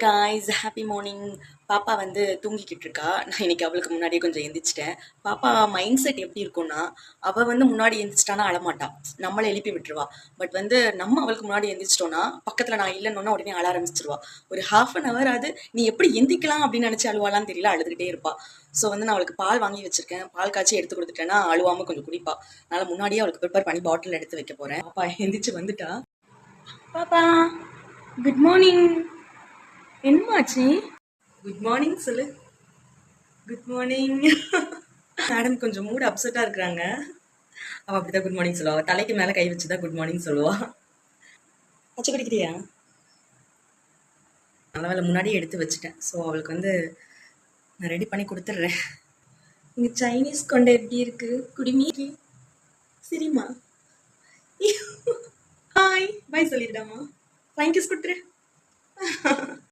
Guys happy morning. பாப்பா வந்து தூங்கிக்கிட்டு இருக்கா. நான் இன்னைக்கு அவளுக்கு முன்னாடியே கொஞ்சம் எந்திரிச்சிட்டேன். பாப்பா மைண்ட் செட் எப்படி இருக்கும்னா, அவள் வந்து முன்னாடி எந்திரிச்சிட்டானா அழமாட்டா, நம்மளை எழுப்பி விட்டுருவா. பட் வந்து நம்ம அவளுக்கு முன்னாடி எந்திரிச்சிட்டோன்னா பக்கத்தில் நான் இல்லைன்னா உடனே அழ ஆரம்பிச்சிருவா. ஒரு ஹாஃப் அன் ஹவர் அது நீ எப்படி எந்திக்கலாம் அப்படின்னு நினச்சி அழுவாளான்னு தெரியல, அழுதுகிட்டே இருப்பா. ஸோ வந்து நான் அவளுக்கு பால் வாங்கி வச்சிருக்கேன். பால் காய்ச்சி எடுத்து கொடுத்துட்டேன்னா அழுவாமல் கொஞ்சம் குடிப்பா. அதனால் முன்னாடியே அவளுக்கு ப்ரிப்பேர் பண்ணி பாட்டில் எடுத்து வைக்க போகிறேன். பாப்பா எந்திரிச்சு வந்துட்டா. பாப்பா குட் மார்னிங். என்னமாச்சு? குட் மார்னிங் சொல்லு. Good morning. மேடம் கொஞ்சம் மூட் அப்செட்டா இருக்கிறாங்க. அவ அப்படிதான் குட் மார்னிங் சொல்லுவா. தலைக்கு மேல கை வச்சுதான் குட் மார்னிங் சொல்லுவா. பச்சை குடிக்கிறியா? நல்ல வேலை முன்னாடியே எடுத்து வச்சுட்டேன். ஸோ அவளுக்கு வந்து நான் ரெடி பண்ணி கொடுத்துட்றேன். இங்க சைனீஸ் கொண்டை எப்படி இருக்கு? குடிமி சரிம்மா. Hi bye சொல்லிட்டாமா. தேங்க்யூஸ் கொடுத்துரு.